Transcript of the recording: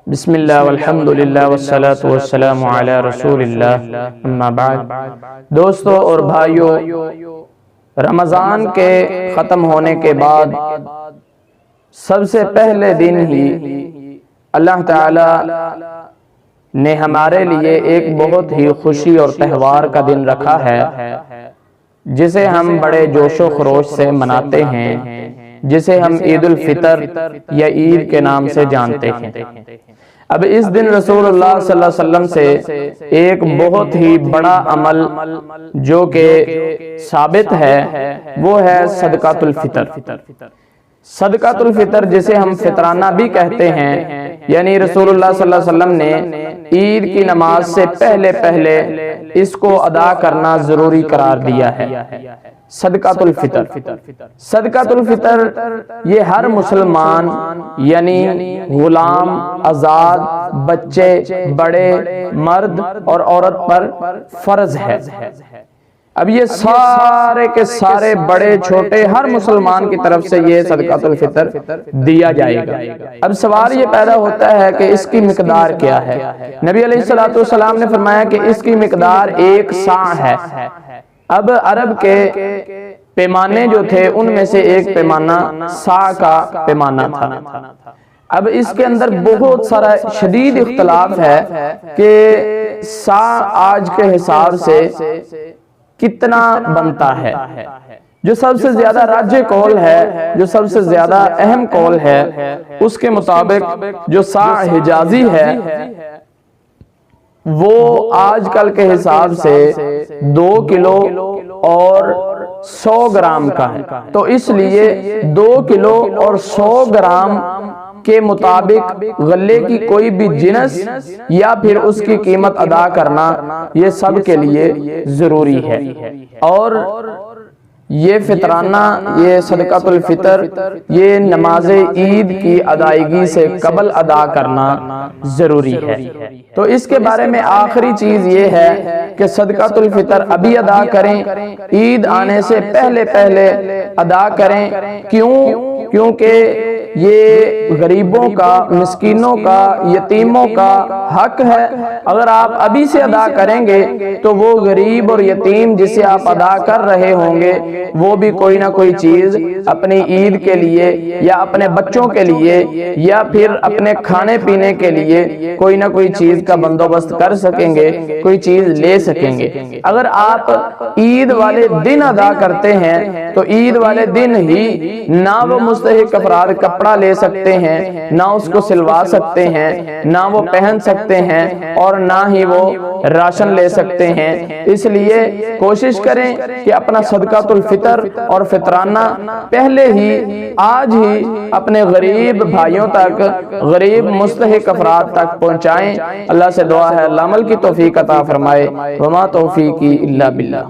بسم اللہ والحمد للہ والصلاة والسلام علی رسول اللہ، اما بعد۔ دوستو اور بھائیو، رمضان کے ختم ہونے کے بعد سب سے پہلے دن ہی اللہ تعالی نے ہمارے لیے ایک بہت ہی خوشی اور تہوار کا دن رکھا ہے، جسے ہم بڑے جوش و خروش سے مناتے ہیں، جسے ہم عید الفطر یا عید کے نام سے جانتے ہیں۔ اب اس دن رسول اللہ صلی اللہ علیہ وسلم سے ایک بہت ہی بڑا عمل جو کہ ثابت ہے، وہ ہے صدقۃ الفطر۔ صدقۃ الفطر جسے ہم فطرانہ بھی کہتے ہیں، یعنی رسول اللہ صلی اللہ علیہ وسلم نے عید کی نماز سے پہلے اس کو ادا کرنا ضروری قرار دیا ہے۔ صدقۃ الفطر، صدقۃ الفطر یہ ہر مسلمان یعنی غلام، آزاد، بچے، بڑے، مرد اور عورت پر فرض ہے۔ اب یہ سارے کے سارے بڑے چھوٹے ہر مسلمان کی طرف سے یہ صدقۃ الفطر دیا جائے گا۔ اب سوال یہ پیدا ہوتا ہے کہ اس کی مقدار کیا ہے؟ نبی علیہ السلام نے فرمایا کہ اس کی مقدار 1 صاع ہے۔ اب عرب کے پیمانے جو تھے ان میں سے ایک پیمانہ صاع کا پیمانہ تھا۔ اب اس کے اندر بہت سارا شدید اختلاف ہے کہ صاع آج کے حساب سے کتنا بنتا ہے۔ جو سب سے زیادہ راجح قول ہے، جو سب سے زیادہ اہم قول ہے، اس کے مطابق جو صاع حجازی ہے وہ آج کل کے حساب سے 2 کلو اور 100 گرام کا ہے۔ تو اس لیے 2 کلو اور 100 گرام کے مطابق غلے کی کوئی بھی جنس یا پھر اس کی قیمت ادا کرنا یہ سب کے لیے ضروری ہے، اور یہ فطرانہ، یہ صدقۃ الفطر، یہ نماز عید کی ادائیگی سے قبل ادا کرنا ضروری ہے۔ تو اس کے بارے میں آخری چیز یہ ہے کہ صدقۃ الفطر ابھی ادا کریں، عید آنے سے پہلے ادا کریں۔ کیونکہ یہ غریبوں کا، مسکینوں کا، یتیموں کا حق ہے۔ اگر آپ ابھی سے ادا کریں گے تو وہ غریب اور یتیم جسے آپ ادا کر رہے ہوں گے وہ بھی کوئی نہ کوئی چیز اپنی عید کے لیے یا اپنے بچوں کے لیے یا پھر اپنے کھانے پینے کے لیے کوئی نہ کوئی چیز کا بندوبست کر سکیں گے، کوئی چیز لے سکیں گے۔ اگر آپ عید والے دن ادا کرتے ہیں تو عید والے دن ہی نہ وہ مستحق افراد کپڑا لے سکتے ہیں، نہ اس کو سلوا سکتے ہیں، نہ وہ پہن سکتے ہیں، اور نہ ہی وہ راشن لے سکتے ہیں۔ اس لیے کوشش کریں کہ اپنا صدقۃ الفطر اور فطرانہ پہلے ہی، آج ہی اپنے غریب بھائیوں تک، غریب مستحق افراد تک پہنچائیں۔ اللہ سے دعا ہے اللہ عمل کی توفیق عطا فرمائے۔ وما توفیقی الا باللہ۔